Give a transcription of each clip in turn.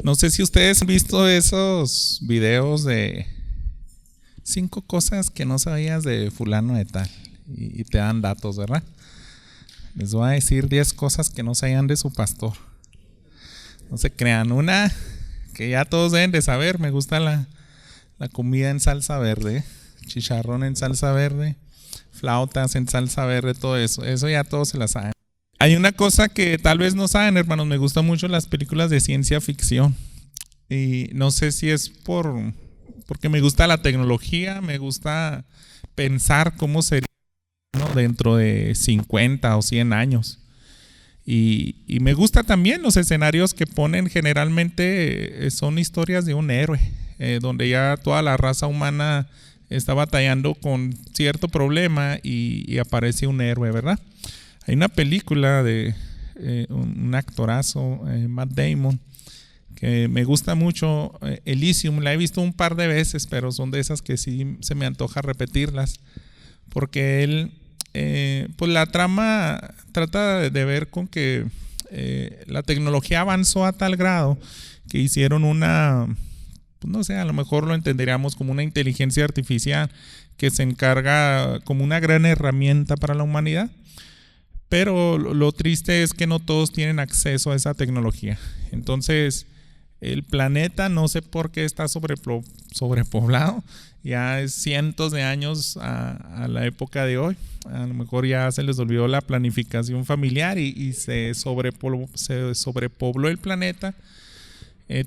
No sé si ustedes han visto esos videos de 5 cosas que no sabías de fulano de tal y te dan datos, ¿verdad? Les voy a decir 10 cosas que no sabían de su pastor. No se crean. Una que ya todos deben de saber: me gusta la comida en salsa verde, chicharrón en salsa verde, flautas en salsa verde, todo eso. Eso ya todos se la saben. Hay una cosa que tal vez no saben, hermanos. Me gustan mucho las películas de ciencia ficción. Y no sé si es porque me gusta la tecnología, me gusta pensar cómo sería, ¿no?, dentro de 50 o 100 años. Y me gusta también los escenarios que ponen. Generalmente son historias de un héroe, donde ya toda la raza humana está batallando con cierto problema y aparece un héroe, ¿verdad? Hay una película de un actorazo, Matt Damon, que me gusta mucho, Elysium. La he visto un par de veces, pero son de esas que sí se me antoja repetirlas, porque él, pues la trama trata de ver con que la tecnología avanzó a tal grado que hicieron una, pues no sé, a lo mejor lo entenderíamos como una inteligencia artificial que se encarga como una gran herramienta para la humanidad. Pero lo triste es que no todos tienen acceso a esa tecnología. Entonces, el planeta, no sé por qué está sobrepoblado. Ya es cientos de años a la época de hoy. A lo mejor ya se les olvidó la planificación familiar y se sobrepobló el planeta.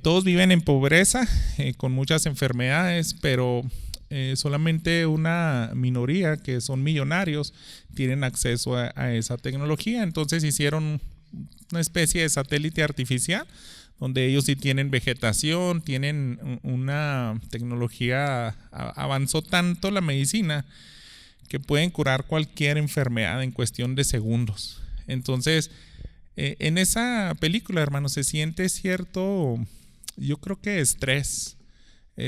Todos viven en pobreza, con muchas enfermedades, pero solamente una minoría, que son millonarios, tienen acceso a esa tecnología. Entonces hicieron una especie de satélite artificial donde ellos sí tienen vegetación, tienen una tecnología. Avanzó tanto la medicina que pueden curar cualquier enfermedad en cuestión de segundos. Entonces, en esa película, hermano, se siente cierto, yo creo que estrés.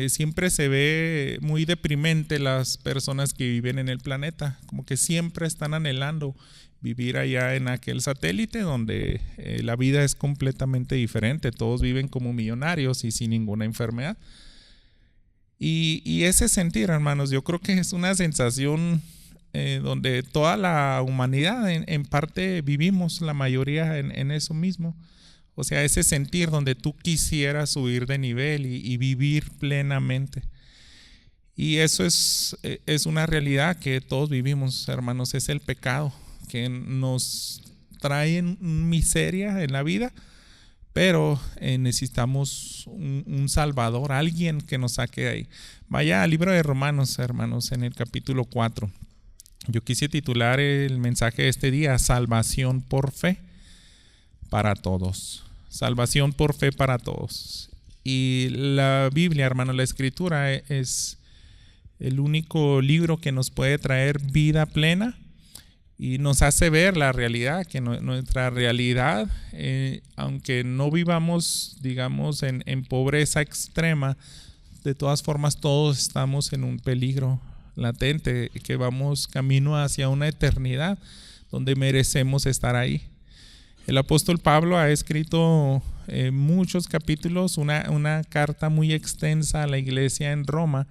Siempre se ve muy deprimente las personas que viven en el planeta, como que siempre están anhelando vivir allá en aquel satélite donde la vida es completamente diferente. Todos viven como millonarios y sin ninguna enfermedad. Y ese sentir, hermanos, yo creo que es una sensación donde toda la humanidad en parte vivimos, la mayoría en eso mismo. O sea, ese sentir donde tú quisieras subir de nivel y vivir plenamente. Y eso es una realidad que todos vivimos, hermanos. Es el pecado que nos trae miseria en la vida, pero necesitamos un Salvador, alguien que nos saque de ahí. Vaya al libro de Romanos, hermanos, en el capítulo 4. Yo quise titular el mensaje de este día: salvación por fe para todos. Salvación por fe para todos. Y la Biblia, hermano, la Escritura, es el único libro que nos puede traer vida plena y nos hace ver la realidad, que nuestra realidad, aunque no vivamos, digamos, en pobreza extrema, de todas formas todos estamos en un peligro latente, que vamos camino hacia una eternidad donde merecemos estar ahí. El apóstol Pablo ha escrito muchos capítulos, una carta muy extensa a la iglesia en Roma,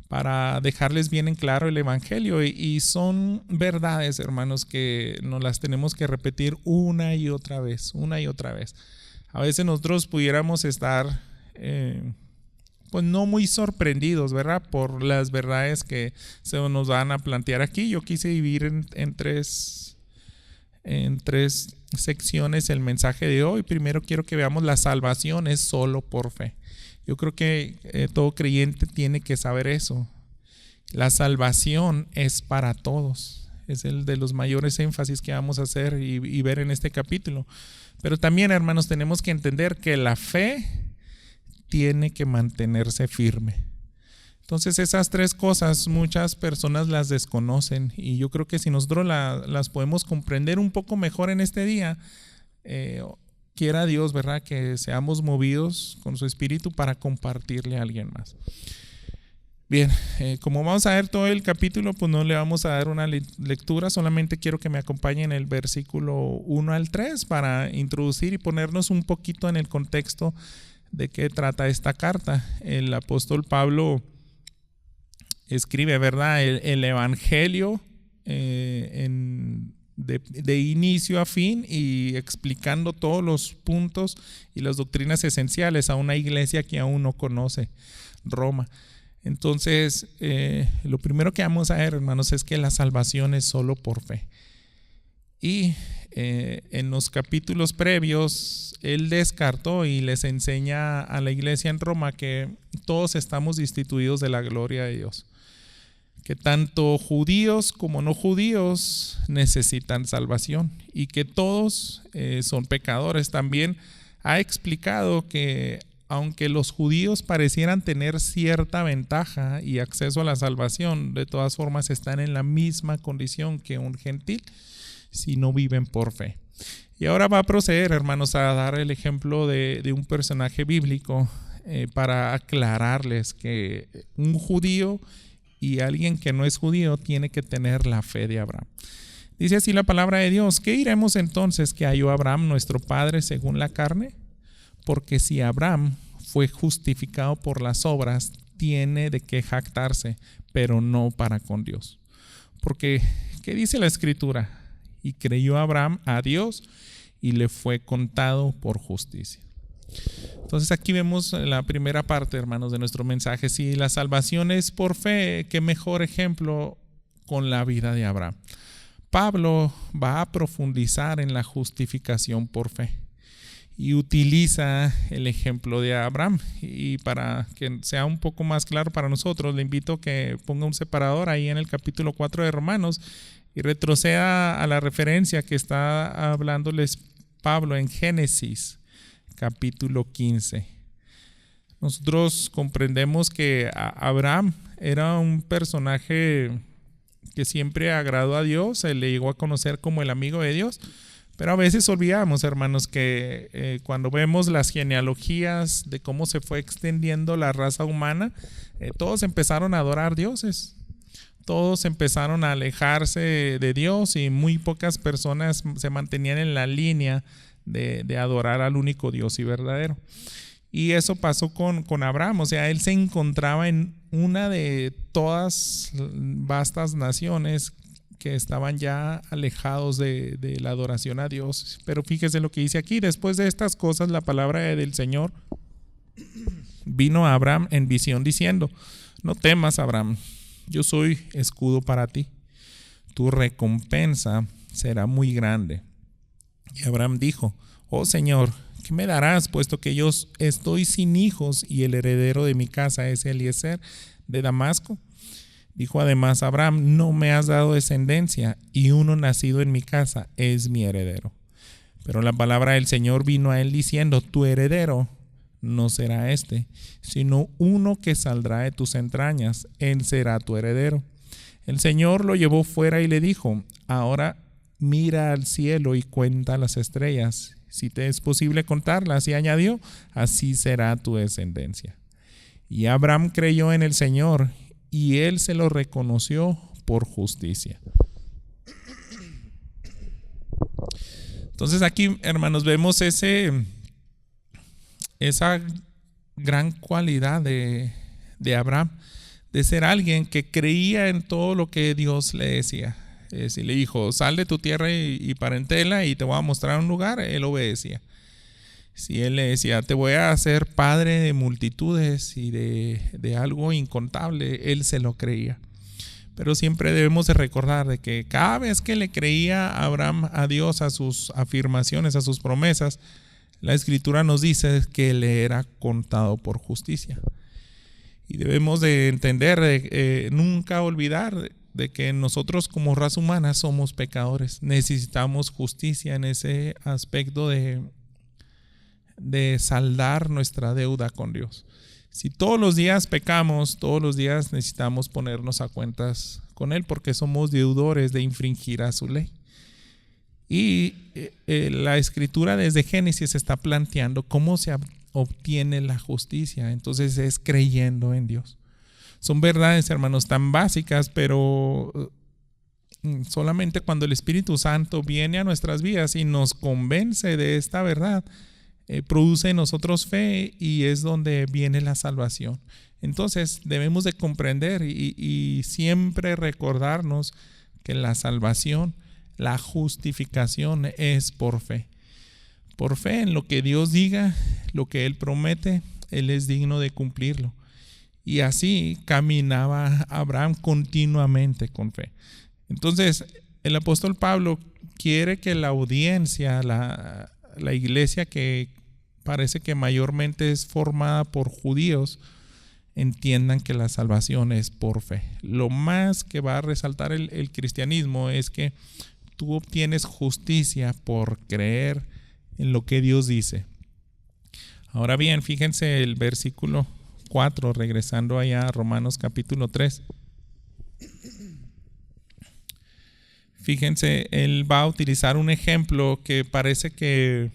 para dejarles bien en claro el evangelio, y son verdades, hermanos, que nos las tenemos que repetir una y otra vez. A veces nosotros pudiéramos estar pues no muy sorprendidos, ¿verdad?, por las verdades que se nos van a plantear aquí. Yo quise dividir en tres secciones el mensaje de hoy. Primero quiero que veamos la salvación es solo por fe. Yo creo que todo creyente tiene que saber eso. La salvación es para todos. Es el de los mayores énfasis que vamos a hacer y ver en este capítulo. Pero también, hermanos, tenemos que entender que la fe tiene que mantenerse firme. Entonces, esas tres cosas muchas personas las desconocen, y yo creo que si nosotros las podemos comprender un poco mejor en este día, quiera Dios, ¿verdad?, que seamos movidos con su espíritu para compartirle a alguien más. Bien, como vamos a ver todo el capítulo, pues no le vamos a dar una lectura, solamente quiero que me acompañen el versículo 1 al 3 para introducir y ponernos un poquito en el contexto de qué trata esta carta. El apóstol Pablo escribe, ¿verdad?, el evangelio de inicio a fin, y explicando todos los puntos y las doctrinas esenciales a una iglesia que aún no conoce, Roma. Entonces, lo primero que vamos a ver, hermanos, es que la salvación es solo por fe. Y en los capítulos previos, él descartó y les enseña a la iglesia en Roma que todos estamos destituidos de la gloria de Dios, que tanto judíos como no judíos necesitan salvación y que todos son pecadores. También ha explicado que aunque los judíos parecieran tener cierta ventaja y acceso a la salvación, de todas formas están en la misma condición que un gentil si no viven por fe. Y ahora va a proceder, hermanos, a dar el ejemplo de un personaje bíblico para aclararles que un judío y alguien que no es judío tiene que tener la fe de Abraham. Dice así la palabra de Dios: ¿qué diremos entonces que halló Abraham nuestro padre según la carne? Porque si Abraham fue justificado por las obras, tiene de qué jactarse, pero no para con Dios. Porque, ¿qué dice la Escritura? Y creyó Abraham a Dios y le fue contado por justicia. Entonces aquí vemos la primera parte, hermanos, de nuestro mensaje. Si la salvación es por fe, qué mejor ejemplo con la vida de Abraham. Pablo va a profundizar en la justificación por fe y utiliza el ejemplo de Abraham. Y para que sea un poco más claro para nosotros, le invito a que ponga un separador ahí en el capítulo 4 de Romanos y retroceda a la referencia que está hablándoles Pablo en Génesis capítulo 15. Nosotros comprendemos que Abraham era un personaje que siempre agradó a Dios, se le llegó a conocer como el amigo de Dios, pero a veces olvidamos, hermanos, que cuando vemos las genealogías de cómo se fue extendiendo la raza humana, todos empezaron a adorar dioses. Todos empezaron a alejarse de Dios y muy pocas personas se mantenían en la línea de adorar al único Dios y verdadero. Y eso pasó con Abraham. O sea, él se encontraba en una de todas vastas naciones que estaban ya alejados de la adoración a Dios. Pero fíjese lo que dice aquí: después de estas cosas, la palabra del Señor vino a Abraham en visión diciendo: no temas, Abraham, yo soy escudo para ti, tu recompensa será muy grande. Y Abraham dijo: oh Señor, ¿qué me darás, puesto que yo estoy sin hijos y el heredero de mi casa es Eliezer de Damasco? Dijo además Abraham: no me has dado descendencia, y uno nacido en mi casa es mi heredero. Pero la palabra del Señor vino a él diciendo: tu heredero no será este, sino uno que saldrá de tus entrañas, él será tu heredero. El Señor lo llevó fuera y le dijo: ahora mira al cielo y cuenta las estrellas, si te es posible contarlas. Y añadió: así será tu descendencia. Y Abraham creyó en el Señor, y él se lo reconoció por justicia. Entonces aquí, hermanos, vemos esa gran cualidad de Abraham, de ser alguien que creía en todo lo que Dios le decía. Si le dijo: sal de tu tierra y parentela y te voy a mostrar un lugar, él obedecía. Si él le decía: te voy a hacer padre de multitudes y de algo incontable, él se lo creía. Pero siempre debemos de recordar de que cada vez que le creía Abraham a Dios, a sus afirmaciones, a sus promesas, la Escritura nos dice que le era contado por justicia. Y debemos de entender, nunca olvidar de que nosotros como raza humana somos pecadores. Necesitamos justicia en ese aspecto de saldar nuestra deuda con Dios. Si todos los días pecamos, todos los días necesitamos ponernos a cuentas con Él, porque somos deudores de infringir a su ley. Y la Escritura desde Génesis está planteando cómo se obtiene la justicia. Entonces es creyendo en Dios. Son verdades, hermanos, tan básicas, pero solamente cuando el Espíritu Santo viene a nuestras vidas y nos convence de esta verdad, produce en nosotros fe y es donde viene la salvación. Entonces debemos de comprender y siempre recordarnos que la salvación, la justificación es por fe. Por fe en lo que Dios diga, lo que Él promete, Él es digno de cumplirlo. Y así caminaba Abraham continuamente con fe. Entonces, el apóstol Pablo quiere que la audiencia, la iglesia que parece que mayormente es formada por judíos, entiendan que la salvación es por fe. Lo más que va a resaltar el cristianismo es que tú obtienes justicia por creer en lo que Dios dice. Ahora bien, fíjense el versículo 4, regresando allá a Romanos capítulo 3. Fíjense, él va a utilizar un ejemplo que parece que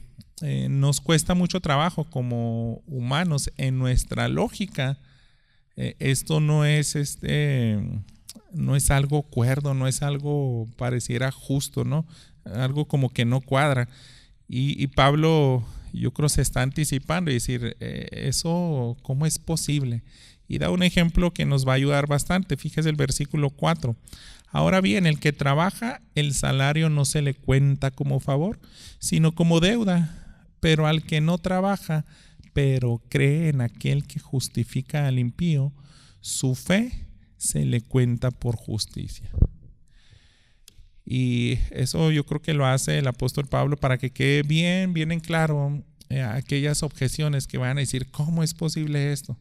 nos cuesta mucho trabajo como humanos. En nuestra lógica, esto no es algo cuerdo, no es algo pareciera justo, ¿no? Algo como que no cuadra. Y Pablo, yo creo, se está anticipando y decir, eso, ¿cómo es posible? Y da un ejemplo que nos va a ayudar bastante. Fíjese el versículo 4. Ahora bien, el que trabaja, el salario no se le cuenta como favor, sino como deuda. Pero al que no trabaja, pero cree en aquel que justifica al impío, su fe se le cuenta por justicia. Y eso yo creo que lo hace el apóstol Pablo para que quede bien en claro aquellas objeciones que van a decir, ¿cómo es posible esto?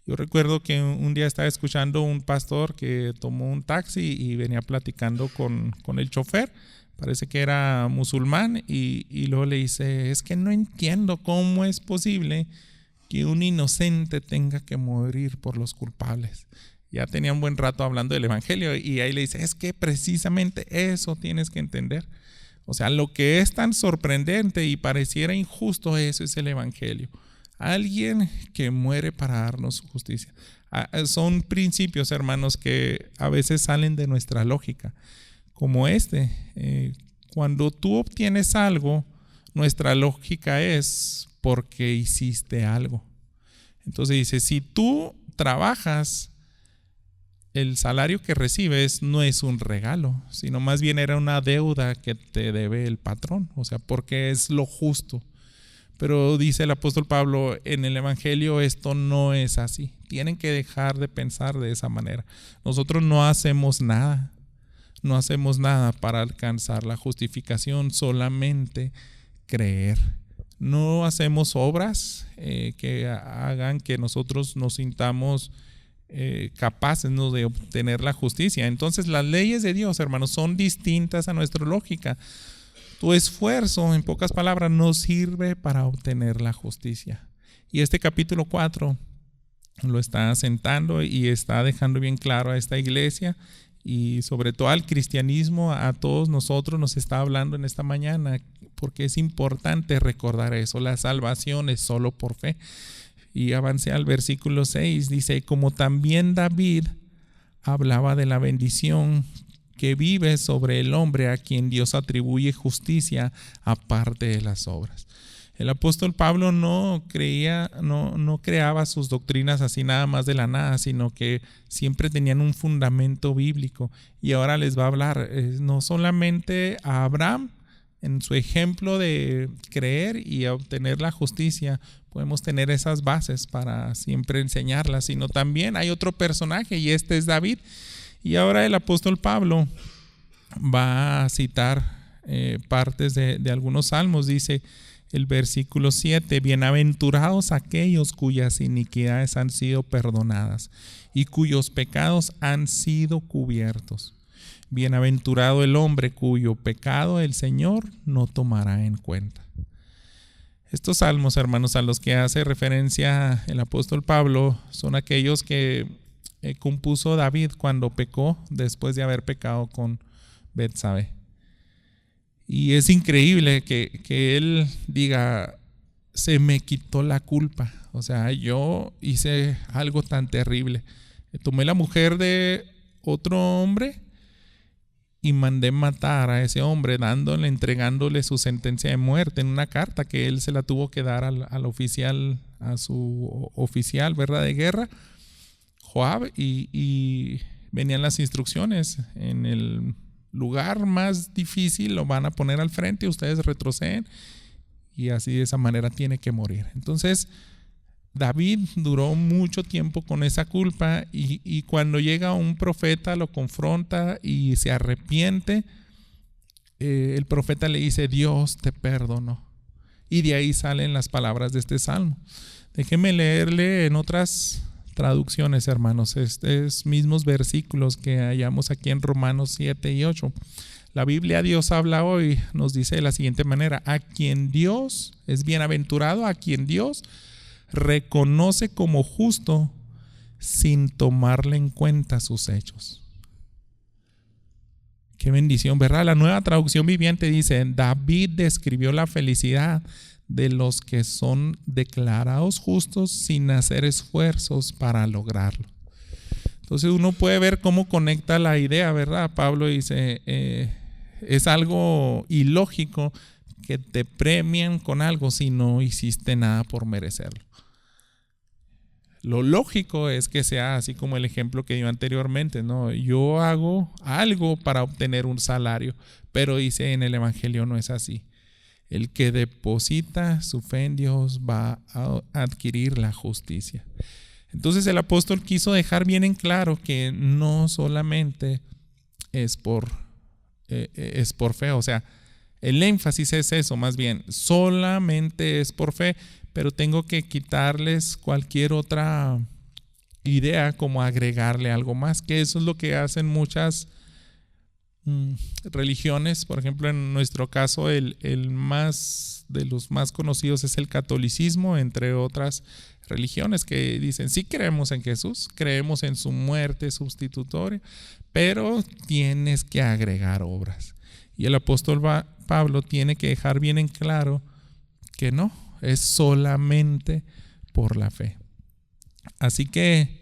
Yo recuerdo que un día estaba escuchando un pastor que tomó un taxi y venía platicando con el chofer. Parece que era musulmán y luego le dice, es que no entiendo cómo es posible que un inocente tenga que morir por los culpables. Ya tenía un buen rato hablando del evangelio y ahí le dice, es que precisamente eso tienes que entender. O sea, lo que es tan sorprendente y pareciera injusto, eso es el evangelio. Alguien que muere para darnos justicia. Son principios, hermanos, que a veces salen de nuestra lógica. Como cuando tú obtienes algo, nuestra lógica es porque hiciste algo. Entonces dice, si tú trabajas, el salario que recibes no es un regalo, sino más bien era una deuda que te debe el patrón, o sea, porque es lo justo. Pero dice el apóstol Pablo, en el evangelio esto no es así. Tienen que dejar de pensar de esa manera. Nosotros no hacemos nada para alcanzar la justificación, solamente creer. No hacemos obras que hagan que nosotros nos sintamos capaces, ¿no?, de obtener la justicia. Entonces las leyes de Dios, hermanos, son distintas a nuestra lógica. Tu esfuerzo, en pocas palabras, no sirve para obtener la justicia. Y este capítulo 4 lo está asentando y está dejando bien claro a esta iglesia y sobre todo al cristianismo, a todos nosotros nos está hablando en esta mañana, porque es importante recordar eso. La salvación es solo por fe. Y avancé al versículo 6, dice, como también David hablaba de la bendición que vive sobre el hombre a quien Dios atribuye justicia aparte de las obras. El apóstol Pablo no creaba sus doctrinas así nada más de la nada, sino que siempre tenían un fundamento bíblico. Y ahora les va a hablar no solamente a Abraham, en su ejemplo de creer y obtener la justicia, podemos tener esas bases para siempre enseñarlas, sino también hay otro personaje y este es David. Y ahora el apóstol Pablo va a citar partes de algunos salmos. Dice el versículo 7, bienaventurados aquellos cuyas iniquidades han sido perdonadas y cuyos pecados han sido cubiertos. Bienaventurado el hombre cuyo pecado el Señor no tomará en cuenta. Estos salmos, hermanos, a los que hace referencia el apóstol Pablo, son aquellos que compuso David cuando pecó después de haber pecado con Betsabé. Y es increíble que él diga, se me quitó la culpa. O sea, yo hice algo tan terrible. Tomé la mujer de otro hombre y mandé matar a ese hombre, entregándole su sentencia de muerte en una carta que él se la tuvo que dar al oficial, a su oficial, ¿verdad?, de guerra, Joab, y venían las instrucciones: en el lugar más difícil lo van a poner al frente, ustedes retroceden, y así, de esa manera tiene que morir. Entonces David duró mucho tiempo con esa culpa, y cuando llega un profeta, lo confronta y se arrepiente. El profeta le dice: Dios te perdonó. Y de ahí salen las palabras de este salmo. Déjeme leerle en otras traducciones, hermanos, estos mismos versículos que hallamos aquí en Romanos 7 y 8. La Biblia Dios habla hoy nos dice de la siguiente manera: a quien Dios es bienaventurado, a quien Dios reconoce como justo sin tomarle en cuenta sus hechos. Qué bendición, ¿verdad? La Nueva Traducción Viviente dice: David describió la felicidad de los que son declarados justos sin hacer esfuerzos para lograrlo. Entonces uno puede ver cómo conecta la idea, ¿verdad? Pablo dice, es algo ilógico que te premien con algo si no hiciste nada por merecerlo. Lo lógico es que sea así como el ejemplo que dio anteriormente, ¿no? Yo hago algo para obtener un salario, pero dice en el Evangelio no es así. El que deposita su fe en Dios va a adquirir la justicia. Entonces el apóstol quiso dejar bien en claro que no solamente es por fe, o sea, el énfasis es eso, más bien, solamente es por fe, pero tengo que quitarles cualquier otra idea, como agregarle algo más, que eso es lo que hacen muchas religiones. Por ejemplo, en nuestro caso, el más de los más conocidos es el catolicismo, entre otras religiones, que dicen: sí, creemos en Jesús, creemos en su muerte sustitutoria, pero tienes que agregar obras. Y el apóstol Pablo tiene que dejar bien en claro que no, es solamente por la fe. Así que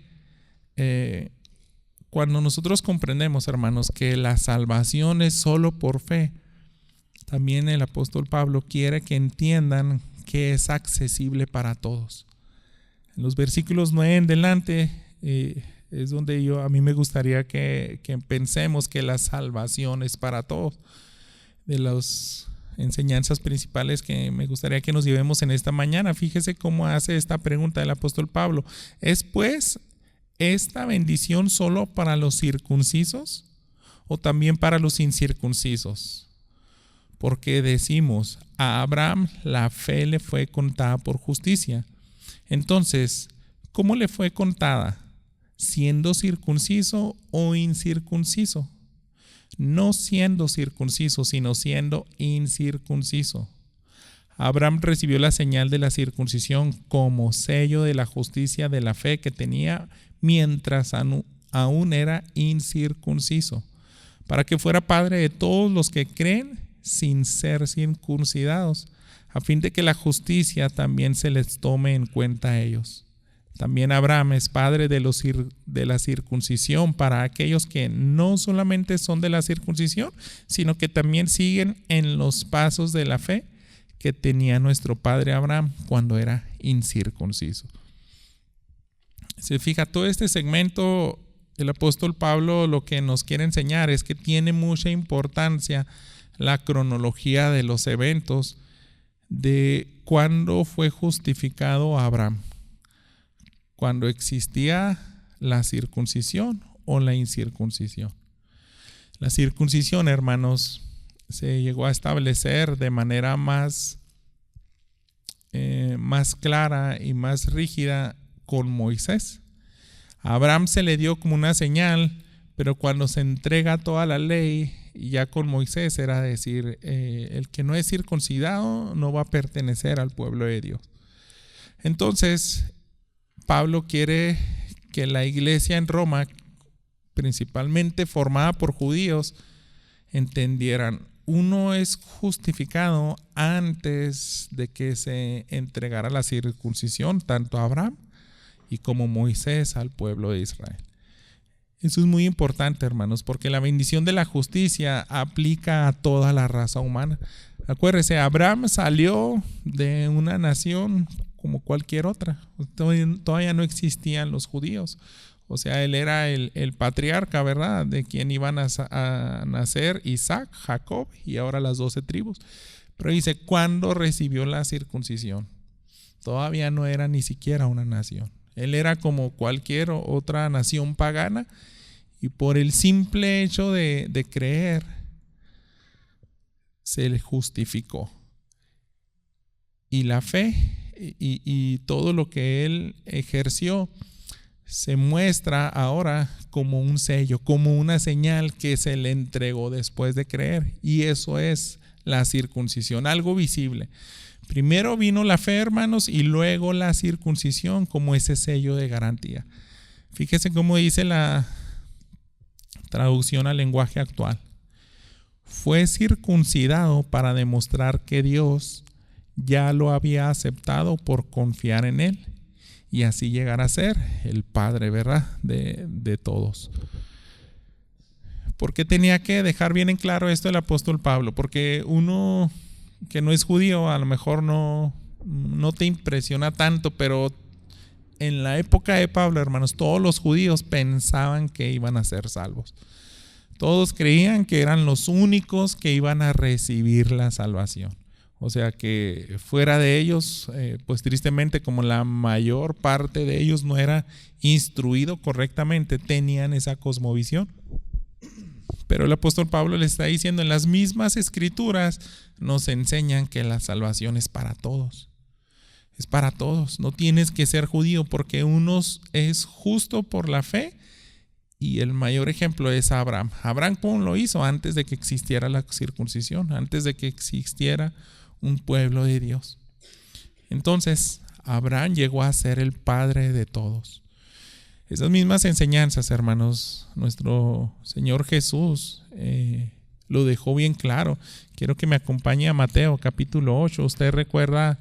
cuando nosotros comprendemos, hermanos, que la salvación es solo por fe, también el apóstol Pablo quiere que entiendan que es accesible para todos. En los versículos 9 en adelante es donde a mí me gustaría que pensemos que la salvación es para todos. De las enseñanzas principales que me gustaría que nos llevemos en esta mañana, fíjese cómo hace esta pregunta el apóstol Pablo: ¿es pues esta bendición solo para los circuncisos o también para los incircuncisos? Porque decimos: a Abraham la fe le fue contada por justicia. Entonces, ¿cómo le fue contada? ¿Siendo circunciso o incircunciso? No siendo circunciso, sino siendo incircunciso. Abraham recibió la señal de la circuncisión como sello de la justicia de la fe que tenía mientras aún era incircunciso, para que fuera padre de todos los que creen sin ser circuncidados, a fin de que la justicia también se les tome en cuenta a ellos. También Abraham es padre de la circuncisión para aquellos que no solamente son de la circuncisión, sino que también siguen en los pasos de la fe que tenía nuestro padre Abraham cuando era incircunciso. Se fija, todo este segmento, el apóstol Pablo lo que nos quiere enseñar es que tiene mucha importancia la cronología de los eventos de cuándo fue justificado Abraham. Cuando existía la circuncisión o la incircuncisión. La circuncisión, hermanos, se llegó a establecer de manera más clara y más rígida con Moisés. A Abraham se le dio como una señal, pero cuando se entrega toda la ley, ya con Moisés era decir, el que no es circuncidado no va a pertenecer al pueblo de Dios. Entonces, Pablo quiere que la iglesia en Roma, principalmente formada por judíos, entendieran: uno es justificado antes de que se entregara la circuncisión, tanto a Abraham y como Moisés al pueblo de Israel. Eso es muy importante, hermanos, porque la bendición de la justicia aplica a toda la raza humana. Acuérdense, Abraham salió de una nación como cualquier otra. Todavía no existían los judíos. O sea, él era el patriarca, ¿verdad? De quien iban a nacer Isaac, Jacob y ahora las 12 tribus. Pero dice, ¿cuándo recibió la circuncisión? Todavía no era ni siquiera una nación. Él era como cualquier otra nación pagana y por el simple hecho de creer se le justificó. Y la fe y todo lo que él ejerció se muestra ahora como un sello, como una señal que se le entregó después de creer. Y eso es la circuncisión, algo visible. Primero vino la fe, hermanos, y luego la circuncisión como ese sello de garantía. Fíjese cómo dice la traducción al lenguaje actual. Fue circuncidado para demostrar que Dios ya lo había aceptado por confiar en él y así llegar a ser el Padre, ¿verdad? De todos. ¿Por qué tenía que dejar bien en claro esto el apóstol Pablo? Porque uno que no es judío a lo mejor no te impresiona tanto, pero en la época de Pablo, hermanos, todos los judíos pensaban que iban a ser salvos. Todos creían que eran los únicos que iban a recibir la salvación. O sea que fuera de ellos, pues tristemente como la mayor parte de ellos no era instruido correctamente, tenían esa cosmovisión. Pero el apóstol Pablo le está diciendo en las mismas escrituras nos enseñan que la salvación es para todos. Es para todos. No tienes que ser judío porque uno es justo por la fe y el mayor ejemplo es Abraham. Abraham, ¿cómo lo hizo? Antes de que existiera la circuncisión, antes de que existiera un pueblo de Dios. Entonces, Abraham llegó a ser el padre de todos. Esas mismas enseñanzas, hermanos, nuestro Señor Jesús lo dejó bien claro. Quiero que me acompañe a Mateo capítulo 8. Usted recuerda,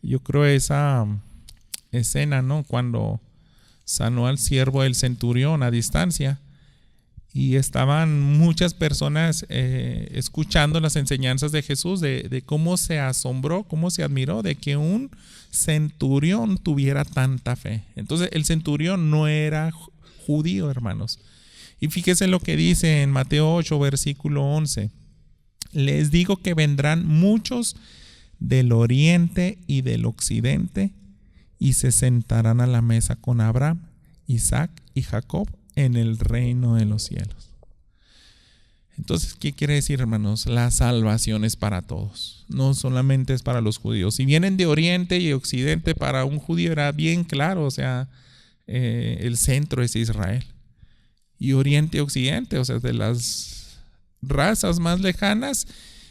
yo creo, esa escena, ¿no? Cuando sanó al siervo del centurión a distancia y estaban muchas personas escuchando las enseñanzas de Jesús, de cómo se asombró, cómo se admiró de que un centurión tuviera tanta fe. Entonces el centurión no era judío, hermanos. Y fíjese lo que dice en Mateo 8, versículo 11. Les digo que vendrán muchos del oriente y del occidente y se sentarán a la mesa con Abraham, Isaac y Jacob en el reino de los cielos. Entonces, ¿qué quiere decir, hermanos? La salvación es para todos, no solamente es para los judíos. Si vienen de oriente y occidente, para un judío era bien claro, o sea, el centro es Israel. Y oriente y occidente, o sea, de las razas más lejanas,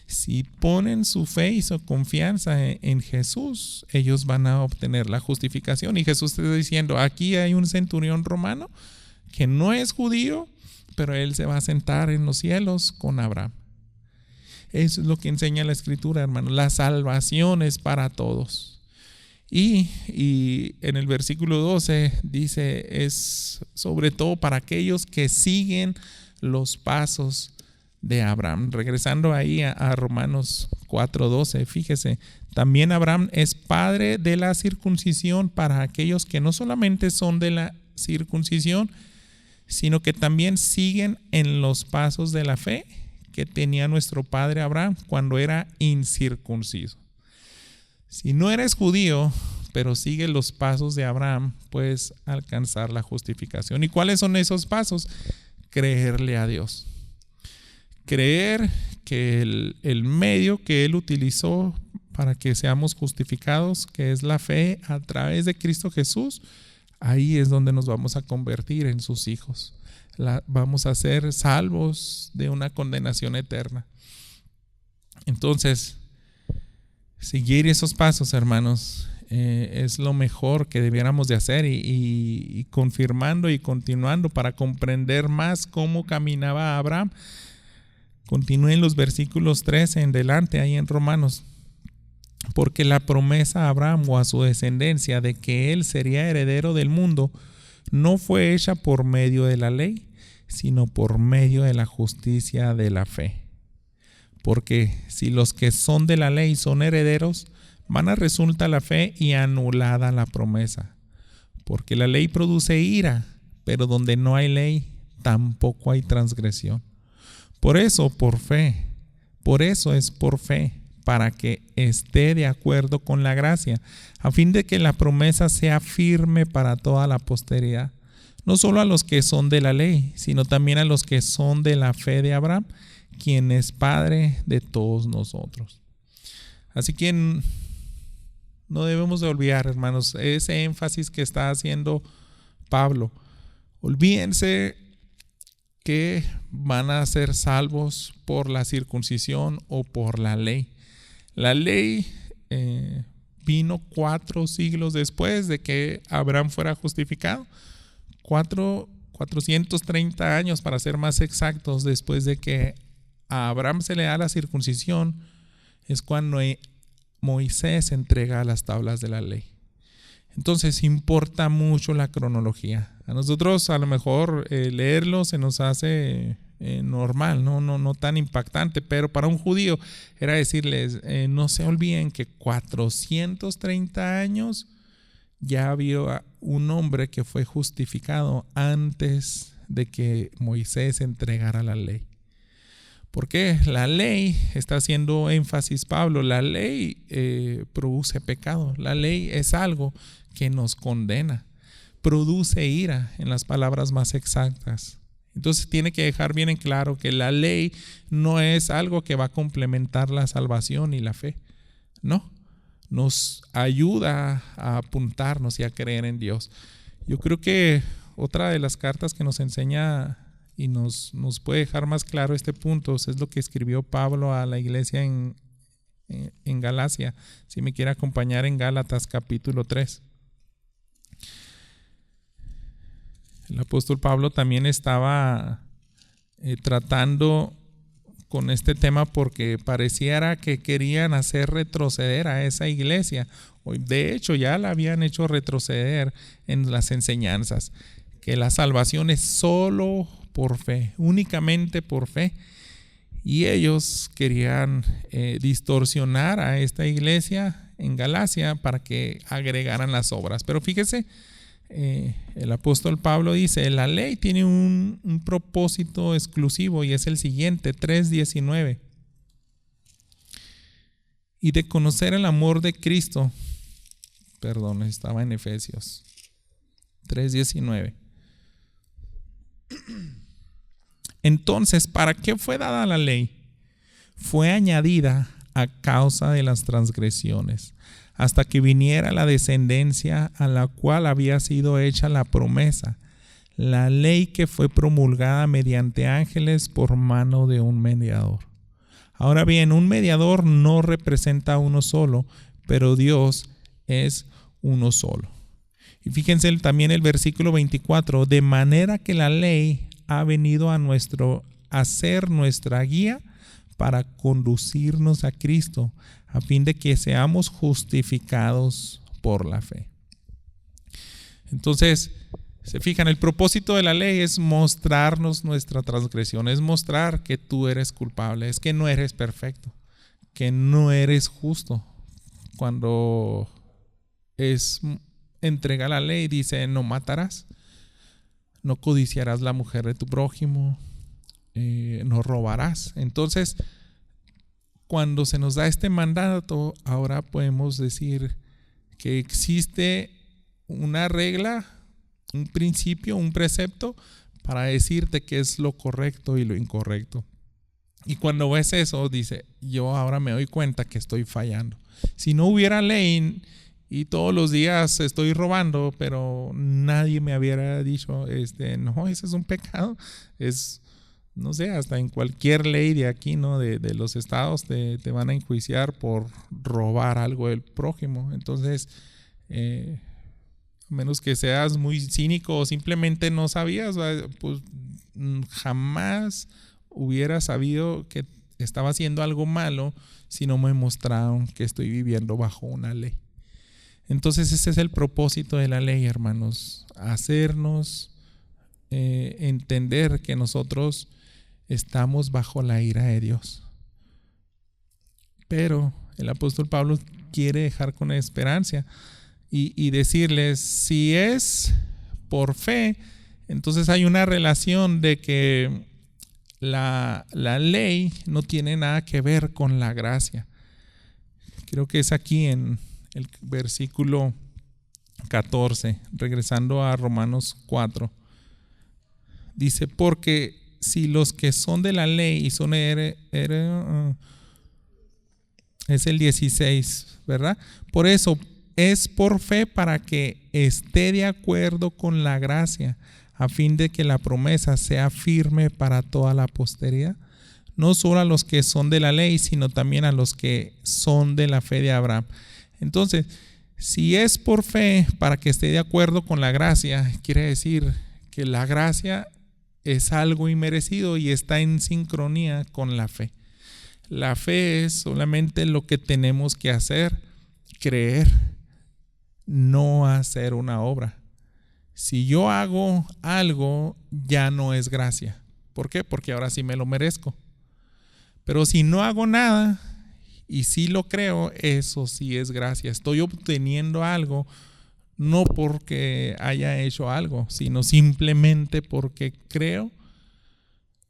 si ponen su fe y su confianza en Jesús, ellos van a obtener la justificación. Y Jesús está diciendo, aquí hay un centurión romano que no es judío, pero él se va a sentar en los cielos con Abraham. Eso es lo que enseña la Escritura, hermano. La salvación es para todos. Y en el versículo 12 dice, es sobre todo para aquellos que siguen los pasos de Abraham. Regresando ahí a Romanos 4:12, fíjese, también Abraham es padre de la circuncisión para aquellos que no solamente son de la circuncisión, sino que también siguen en los pasos de la fe que tenía nuestro padre Abraham cuando era incircunciso. Si no eres judío, pero sigues los pasos de Abraham, puedes alcanzar la justificación. ¿Y cuáles son esos pasos? Creerle a Dios. Creer que el medio que Él utilizó para que seamos justificados, que es la fe a través de Cristo Jesús, ahí es donde nos vamos a convertir en sus hijos. Vamos a ser salvos de una condenación eterna. Entonces, seguir esos pasos, hermanos, es lo mejor que debiéramos de hacer y confirmando y continuando para comprender más cómo caminaba Abraham. Continúen los versículos 13 en delante, ahí en Romanos. Porque la promesa a Abraham o a su descendencia de que él sería heredero del mundo no fue hecha por medio de la ley, sino por medio de la justicia de la fe. Porque si los que son de la ley son herederos, vana resulta la fe y anulada la promesa. Porque la ley produce ira, pero donde no hay ley, tampoco hay transgresión. Por eso es por fe, para que esté de acuerdo con la gracia, a fin de que la promesa sea firme para toda la posteridad, no solo a los que son de la ley, sino también a los que son de la fe de Abraham, quien es Padre de todos nosotros. Así que no debemos de olvidar, hermanos, ese énfasis que está haciendo Pablo. Olvídense que van a ser salvos por la circuncisión o por la ley. La ley vino 4 siglos después de que Abraham fuera justificado. 430 años, para ser más exactos, después de que a Abraham se le da la circuncisión, es cuando Moisés entrega las tablas de la ley. Entonces importa mucho la cronología. A nosotros a lo mejor leerlo se nos hace normal, no tan impactante, pero para un judío era decirles, no se olviden que 430 años ya había un hombre que fue justificado antes de que Moisés entregara la ley. ¿Por qué? La ley, está haciendo énfasis Pablo, la ley produce pecado. La ley es algo que nos condena, produce ira, en las palabras más exactas. Entonces tiene que dejar bien en claro que la ley no es algo que va a complementar la salvación y la fe. No, nos ayuda a apuntarnos y a creer en Dios. Yo creo que otra de las cartas que nos enseña y nos puede dejar más claro este punto es lo que escribió Pablo a la iglesia en Galacia. Si me quiere acompañar en Gálatas capítulo 3. El apóstol Pablo también estaba tratando con este tema porque pareciera que querían hacer retroceder a esa iglesia. De hecho, ya la habían hecho retroceder en las enseñanzas, que la salvación es solo por fe, únicamente por fe. Y ellos querían distorsionar a esta iglesia en Galacia para que agregaran las obras. Pero fíjese, el apóstol Pablo dice, la ley tiene un propósito exclusivo y es el siguiente, 3:19. Y de conocer el amor de Cristo, estaba en Efesios 3:19. Entonces, ¿para qué fue dada la ley? Fue añadida a causa de las transgresiones, hasta que viniera la descendencia a la cual había sido hecha la promesa, la ley que fue promulgada mediante ángeles por mano de un mediador. Ahora bien, un mediador no representa a uno solo, pero Dios es uno solo. Y fíjense también el versículo 24, de manera que la ley ha venido a ser nuestra guía para conducirnos a Cristo, a fin de que seamos justificados por la fe. Entonces, se fijan, el propósito de la ley es mostrarnos nuestra transgresión, es mostrar que tú eres culpable, es que no eres perfecto, que no eres justo. Cuando entrega la ley, dice, no matarás, no codiciarás la mujer de tu prójimo, no robarás. Entonces, cuando se nos da este mandato, ahora podemos decir que existe una regla, un principio, un precepto para decirte qué es lo correcto y lo incorrecto. Y cuando ves eso, dice, yo ahora me doy cuenta que estoy fallando. Si no hubiera ley y todos los días estoy robando, pero nadie me hubiera dicho, no, ese es un pecado, no sé, hasta en cualquier ley de aquí, ¿no? De los estados te van a enjuiciar por robar algo del prójimo. Entonces, a menos que seas muy cínico o simplemente no sabías, pues jamás hubiera sabido que estaba haciendo algo malo si no me mostraron que estoy viviendo bajo una ley. Entonces ese es el propósito de la ley, hermanos, hacernos entender que nosotros estamos bajo la ira de Dios. Pero el apóstol Pablo quiere dejar con esperanza y decirles, si es por fe, entonces hay una relación de que la ley no tiene nada que ver con la gracia. Creo que es aquí en el versículo 14, regresando a Romanos 4. Dice, porque si los que son de la ley y son es el 16, ¿verdad? Por eso es por fe para que esté de acuerdo con la gracia, a fin de que la promesa sea firme para toda la posteridad, no solo a los que son de la ley, sino también a los que son de la fe de Abraham. Entonces, si es por fe para que esté de acuerdo con la gracia, quiere decir que la gracia es algo inmerecido y está en sincronía con la fe. La fe es solamente lo que tenemos que hacer, creer, no hacer una obra. Si yo hago algo, ya no es gracia. ¿Por qué? Porque ahora sí me lo merezco. Pero si no hago nada y sí lo creo, eso sí es gracia. Estoy obteniendo algo no porque haya hecho algo, sino simplemente porque creo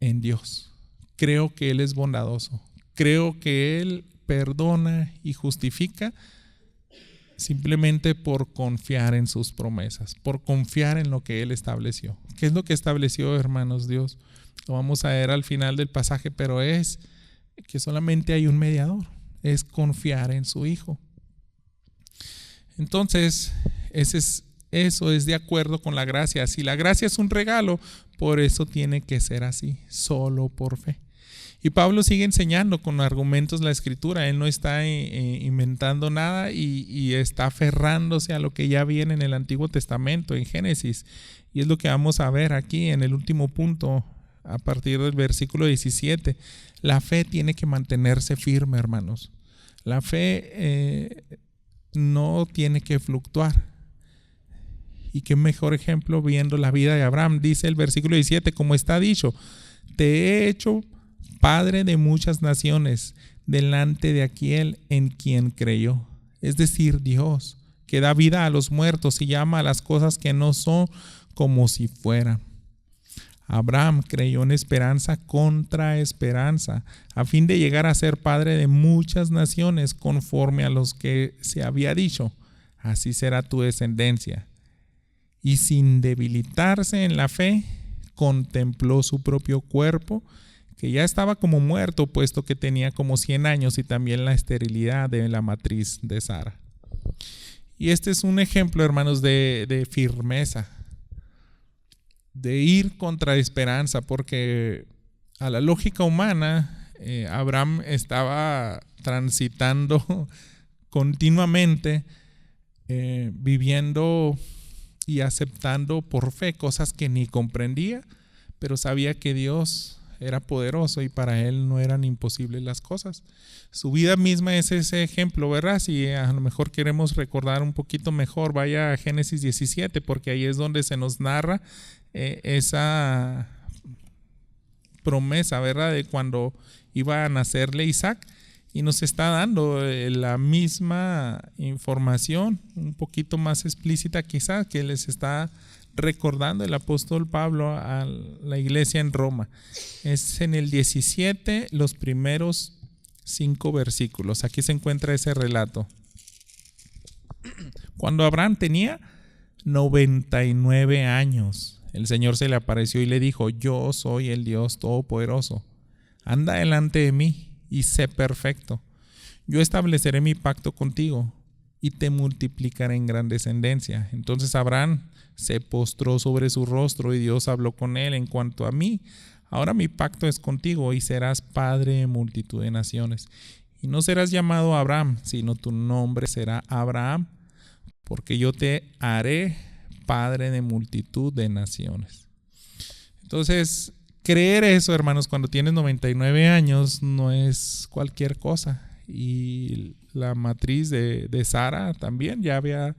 en Dios. Creo que Él es bondadoso. Creo que Él perdona y justifica simplemente por confiar en sus promesas, por confiar en lo que Él estableció. ¿Qué es lo que estableció, hermanos, Dios? Lo vamos a ver al final del pasaje, pero es que solamente hay un mediador, es confiar en su Hijo. Entonces, eso es de acuerdo con la gracia. Si la gracia es un regalo, por eso tiene que ser así, solo por fe. Y Pablo sigue enseñando con argumentos la Escritura. Él no está inventando nada y está aferrándose a lo que ya viene en el Antiguo Testamento, en Génesis. Y es lo que vamos a ver aquí en el último punto, a partir del versículo 17. La fe tiene que mantenerse firme, hermanos. La fe no tiene que fluctuar. Y qué mejor ejemplo viendo la vida de Abraham. Dice el versículo 17, como está dicho, te he hecho Padre de muchas naciones, delante de aquel en quien creyó. Es decir, Dios, que da vida a los muertos y llama a las cosas que no son como si fueran. Abraham creyó en esperanza contra esperanza, a fin de llegar a ser padre de muchas naciones, conforme a los que se había dicho, así será tu descendencia. Y sin debilitarse en la fe, contempló su propio cuerpo, que ya estaba como muerto, puesto que tenía como 100 años, y también la esterilidad de la matriz de Sara. Y este es un ejemplo, hermanos, de firmeza, de ir contra esperanza, porque a la lógica humana, Abraham estaba transitando continuamente, viviendo y aceptando por fe cosas que ni comprendía, pero sabía que Dios era poderoso y para él no eran imposibles las cosas. Su vida misma es ese ejemplo, ¿verdad? Si a lo mejor queremos recordar un poquito mejor, vaya a Génesis 17, porque ahí es donde se nos narra esa promesa, ¿verdad? De cuando iba a nacerle Isaac, y nos está dando la misma información, un poquito más explícita quizás, que les está recordando el apóstol Pablo a la iglesia en Roma. Es en el 17, los primeros 5 versículos. Aquí se encuentra ese relato. Cuando Abraham tenía 99 años, el Señor se le apareció y le dijo: yo soy el Dios Todopoderoso. Anda delante de mí y sé perfecto. Yo estableceré mi pacto contigo y te multiplicaré en gran descendencia. Entonces Abraham se postró sobre su rostro y Dios habló con él: en cuanto a mí, ahora mi pacto es contigo y serás padre de multitud de naciones. Y no serás llamado Abraham, sino tu nombre será Abraham, porque yo te haré padre de multitud de naciones. Entonces, creer eso, hermanos, cuando tienes 99 años no es cualquier cosa. Y la matriz de Sara también ya había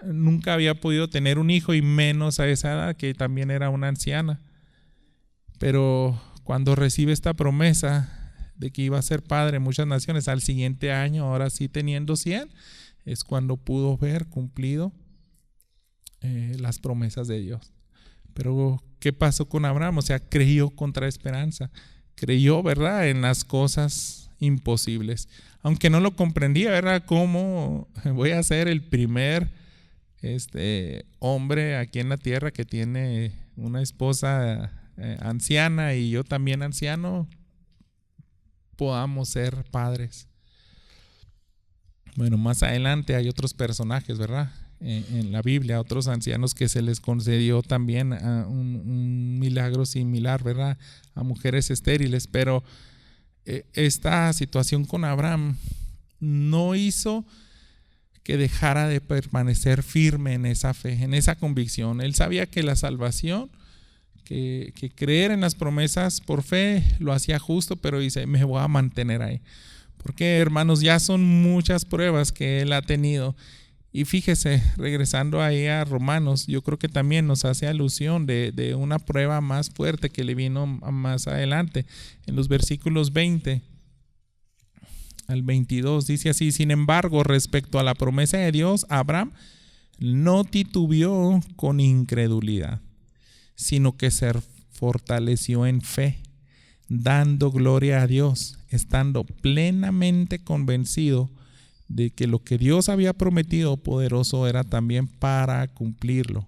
nunca había podido tener un hijo y menos a esa edad, que también era una anciana. Pero cuando recibe esta promesa de que iba a ser padre de muchas naciones, al siguiente año, ahora sí teniendo 100, es cuando pudo ver cumplido las promesas de Dios. Pero ¿qué pasó con Abraham? O sea, creyó contra esperanza. Creyó, ¿verdad?, en las cosas imposibles. Aunque no lo comprendía, ¿verdad?, cómo voy a ser el primer hombre aquí en la tierra que tiene una esposa anciana y yo también anciano, podamos ser padres. Bueno, más adelante hay otros personajes, ¿verdad?, en la Biblia, otros ancianos que se les concedió también un milagro similar, ¿verdad?, a mujeres estériles. Pero esta situación con Abraham no hizo que dejara de permanecer firme en esa fe, en esa convicción. Él sabía que la salvación, que creer en las promesas por fe lo hacía justo, pero dice, me voy a mantener ahí. Porque, hermanos, ya son muchas pruebas que él ha tenido. Y fíjese, regresando ahí a Romanos, yo creo que también nos hace alusión de una prueba más fuerte que le vino más adelante. En los versículos 20 al 22 dice así: sin embargo, respecto a la promesa de Dios, Abraham no titubeó con incredulidad, sino que se fortaleció en fe, dando gloria a Dios, estando plenamente convencido de que lo que Dios había prometido poderoso era también para cumplirlo,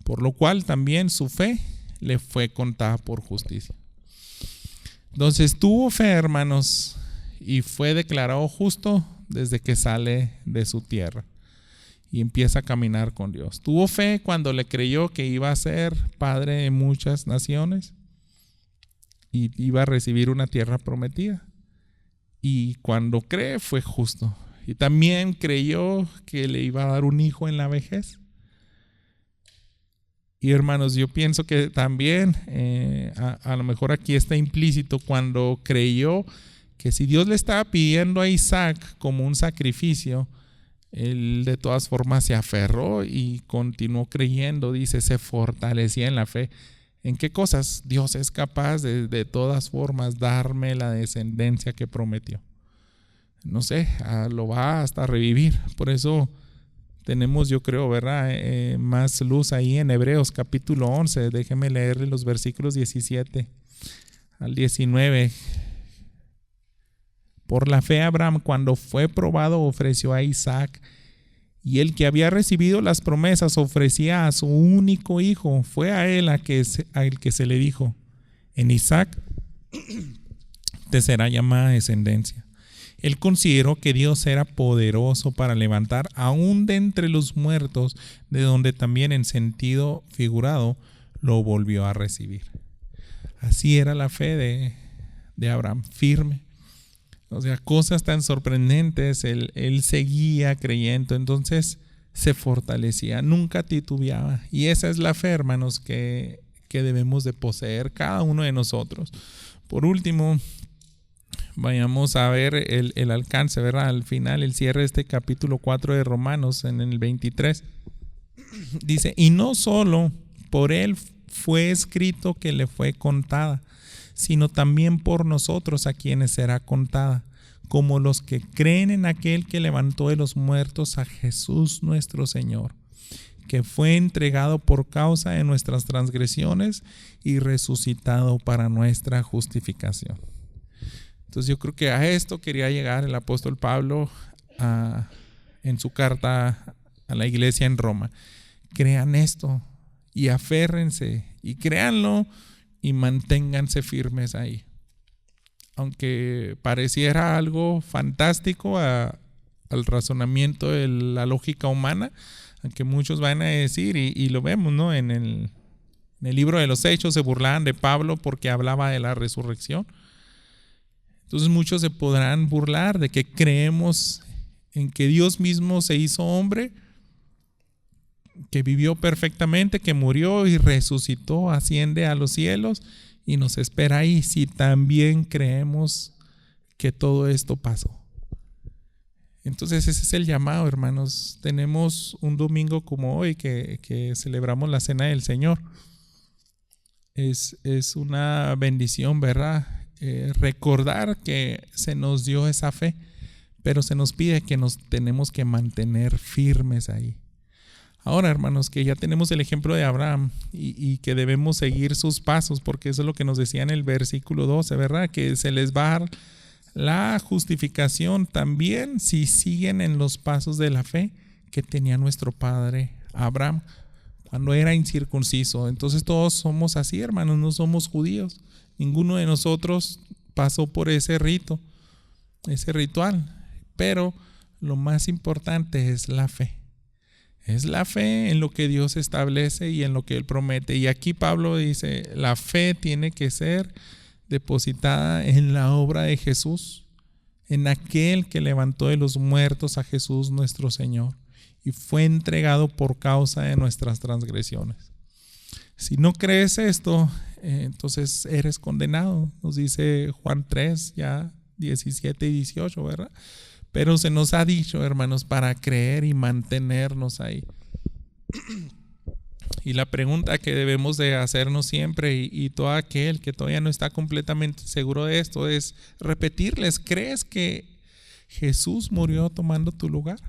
por lo cual también su fe le fue contada por justicia. Entonces tuvo fe, hermanos, y fue declarado justo desde que sale de su tierra y empieza a caminar con Dios. Tuvo fe cuando le creyó que iba a ser padre de muchas naciones y iba a recibir una tierra prometida. Y cuando cree, fue justo. Y también creyó que le iba a dar un hijo en la vejez. Y hermanos, yo pienso que también a lo mejor aquí está implícito cuando creyó que si Dios le estaba pidiendo a Isaac como un sacrificio, él de todas formas se aferró y continuó creyendo. Dice, se fortalecía en la fe. ¿En qué cosas? Dios es capaz de todas formas darme la descendencia que prometió. No sé, lo va hasta revivir. Por eso tenemos, yo creo, ¿verdad?, más luz ahí en Hebreos capítulo 11. Déjenme leerle los versículos 17 al 19. Por la fe Abraham, cuando fue probado, ofreció a Isaac, y el que había recibido las promesas ofrecía a su único hijo. Fue a él al que se le dijo: en Isaac te será llamada descendencia. Él consideró que Dios era poderoso para levantar aún de entre los muertos, de donde también en sentido figurado lo volvió a recibir. Así era la fe de Abraham, firme. O sea, cosas tan sorprendentes, él seguía creyendo, entonces se fortalecía, nunca titubeaba. Y esa es la fe, hermanos, que debemos de poseer cada uno de nosotros. Por último, vayamos a ver el alcance, ¿verdad? Al final, el cierre de este capítulo 4 de Romanos, en el 23. Dice, y no solo por él fue escrito que le fue contada, sino también por nosotros a quienes será contada, como los que creen en aquel que levantó de los muertos a Jesús nuestro Señor, que fue entregado por causa de nuestras transgresiones y resucitado para nuestra justificación. Entonces yo creo que a esto quería llegar el apóstol Pablo en su carta a la iglesia en Roma. Crean esto y aférrense y créanlo y manténganse firmes ahí. Aunque pareciera algo fantástico al razonamiento de la lógica humana, aunque muchos van a decir, y lo vemos, ¿no?, en el libro de los Hechos se burlaban de Pablo porque hablaba de la resurrección. Entonces muchos se podrán burlar de que creemos en que Dios mismo se hizo hombre, que vivió perfectamente, que murió y resucitó, asciende a los cielos y nos espera ahí, si también creemos que todo esto pasó. Entonces ese es el llamado, hermanos. Tenemos un domingo como hoy que celebramos la Cena del Señor. Es una bendición, ¿verdad? Recordar que se nos dio esa fe, pero se nos pide que nos tenemos que mantener firmes ahí. Ahora, hermanos, que ya tenemos el ejemplo de Abraham y que debemos seguir sus pasos, porque eso es lo que nos decía en el versículo 12, ¿verdad? Que se les va a dar la justificación también si siguen en los pasos de la fe que tenía nuestro padre Abraham cuando era incircunciso. Entonces todos somos así, hermanos, no somos judíos. Ninguno de nosotros pasó por ese rito, ese ritual. Pero lo más importante es la fe. Es la fe en lo que Dios establece y en lo que Él promete. Y aquí Pablo dice, la fe tiene que ser depositada en la obra de Jesús, en aquel que levantó de los muertos a Jesús nuestro Señor y fue entregado por causa de nuestras transgresiones. Si no crees esto, entonces eres condenado. Nos dice Juan 3, ya 17 y 18, ¿verdad? Pero se nos ha dicho, hermanos, para creer y mantenernos ahí. Y la pregunta que debemos de hacernos siempre y todo aquel que todavía no está completamente seguro de esto es repetirles, ¿crees que Jesús murió tomando tu lugar?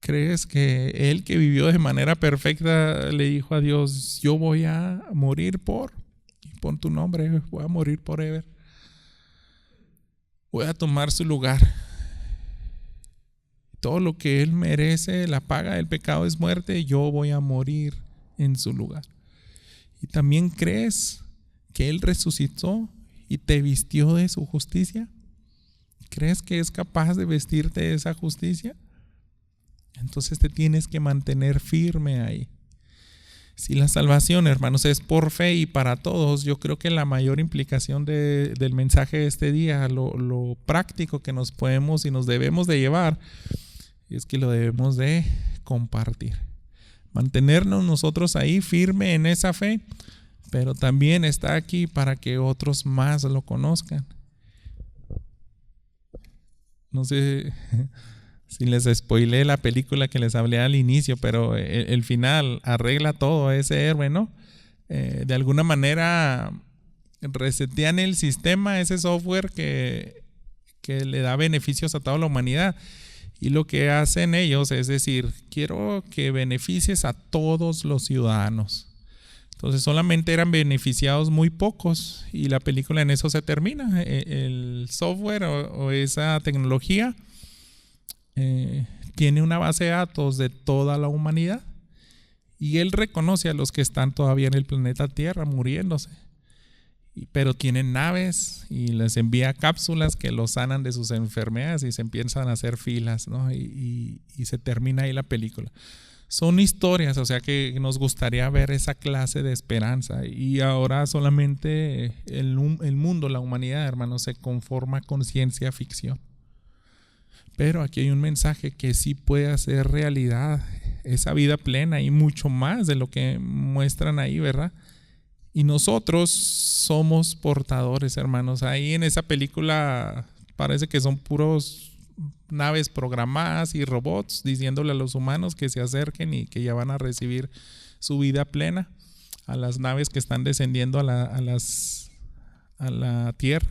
¿Crees que Él que vivió de manera perfecta le dijo a Dios, yo voy a morir por tu nombre, voy a morir por Ever? Voy a tomar su lugar. Todo lo que Él merece, la paga del pecado es muerte, yo voy a morir en su lugar. ¿Y también crees que Él resucitó y te vistió de su justicia? ¿Crees que es capaz de vestirte de esa justicia? Entonces te tienes que mantener firme ahí. Si la salvación, hermanos, es por fe y para todos, yo creo que la mayor implicación del mensaje de este día, lo práctico que nos podemos y nos debemos de llevar, es que lo debemos de compartir. Mantenernos nosotros ahí firme en esa fe, pero también está aquí para que otros más lo conozcan. No sé si les spoileé la película que les hablé al inicio, pero el final arregla todo ese héroe, ¿no? De alguna manera resetean el sistema, ese software que le da beneficios a toda la humanidad. Y lo que hacen ellos es decir, quiero que beneficies a todos los ciudadanos. Entonces solamente eran beneficiados muy pocos y la película en eso se termina. El software o esa tecnología tiene una base de datos de toda la humanidad y él reconoce a los que están todavía en el planeta Tierra muriéndose, pero tienen naves y les envía cápsulas que los sanan de sus enfermedades y se empiezan a hacer filas, ¿no? y se termina ahí la película. Son historias, o sea que nos gustaría ver esa clase de esperanza y ahora solamente el mundo, la humanidad, hermanos, se conforma con ciencia ficción. Pero aquí hay un mensaje que sí puede hacer realidad esa vida plena y mucho más de lo que muestran ahí, ¿verdad? Y nosotros somos portadores, hermanos. Ahí en esa película parece que son puros naves programadas y robots diciéndole a los humanos que se acerquen y que ya van a recibir su vida plena a las naves que están descendiendo a la tierra.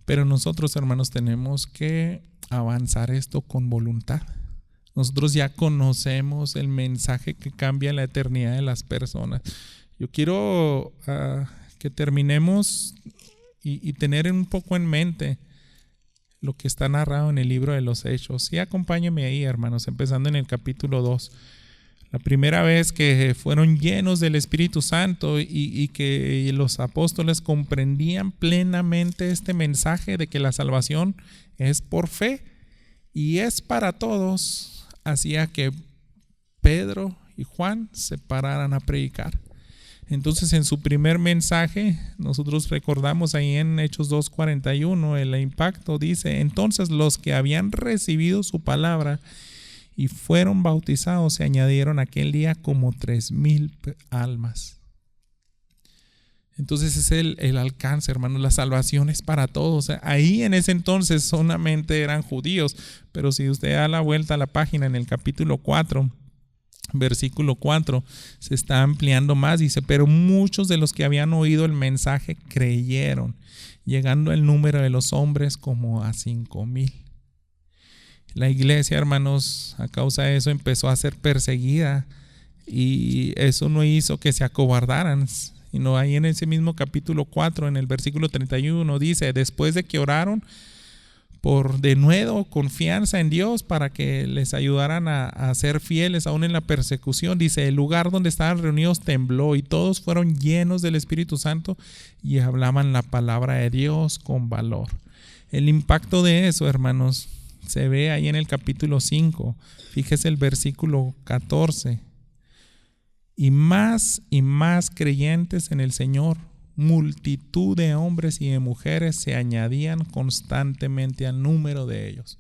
Pero nosotros, hermanos, tenemos que avanzar esto con voluntad. Nosotros ya conocemos el mensaje que cambia la eternidad de las personas. Yo quiero que terminemos y tener un poco en mente lo que está narrado en el libro de los Hechos. Sí, acompáñenme ahí, hermanos, empezando en el capítulo 2. La primera vez que fueron llenos del Espíritu Santo y que los apóstoles comprendían plenamente este mensaje de que la salvación es por fe y es para todos, hacía que Pedro y Juan se pararan a predicar. Entonces en su primer mensaje, nosotros recordamos ahí en Hechos 2:41, el impacto dice: entonces los que habían recibido su palabra y fueron bautizados se añadieron aquel día como 3,000 almas. Entonces es el alcance, hermanos. La salvación es para todos. Ahí en ese entonces solamente eran judíos, pero si usted da la vuelta a la página en el capítulo 4, versículo 4, se está ampliando más. Dice, pero muchos de los que habían oído el mensaje creyeron, llegando el número de los hombres como a 5,000. La iglesia, hermanos, a causa de eso empezó a ser perseguida, y eso no hizo que se acobardaran, sino ahí en ese mismo capítulo 4, en el versículo 31, dice, después de que oraron por denuedo confianza en Dios para que les ayudaran a ser fieles aún en la persecución, dice, el lugar donde estaban reunidos tembló y todos fueron llenos del Espíritu Santo y hablaban la palabra de Dios con valor. El impacto de eso, hermanos, se ve ahí en el capítulo 5. Fíjese el versículo 14. Y más creyentes en el Señor, multitud de hombres y de mujeres se añadían constantemente al número de ellos.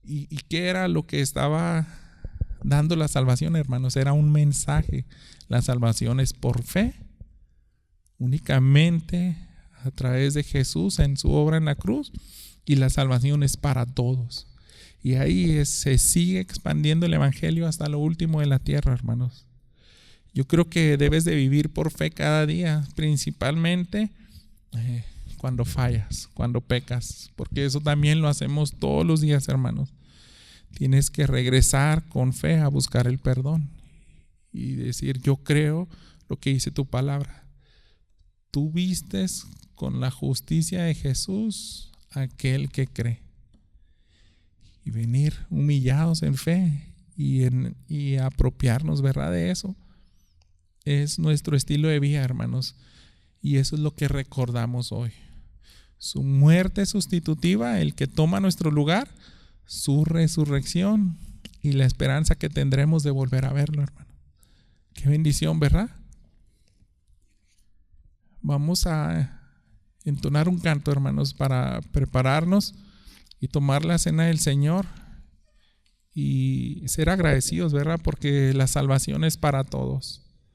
¿Y qué era lo que estaba dando la salvación, hermanos? Era un mensaje. La salvación es por fe, únicamente a través de Jesús en su obra en la cruz, y la salvación es para todos. Y ahí se sigue expandiendo el evangelio hasta lo último de la tierra, hermanos. Yo creo que debes de vivir por fe cada día, principalmente cuando fallas, cuando pecas, porque eso también lo hacemos todos los días, hermanos. Tienes que regresar con fe a buscar el perdón y decir, yo creo lo que dice tu palabra. Tú vistes con la justicia de Jesús a aquel que cree. Y venir humillados en fe y apropiarnos, ¿verdad?, de eso. Es nuestro estilo de vida, hermanos, y eso es lo que recordamos hoy. Su muerte sustitutiva, el que toma nuestro lugar, su resurrección y la esperanza que tendremos de volver a verlo, hermano. Qué bendición, ¿verdad? Vamos a entonar un canto, hermanos, para prepararnos y tomar la cena del Señor y ser agradecidos, ¿verdad? Porque la salvación es para todos.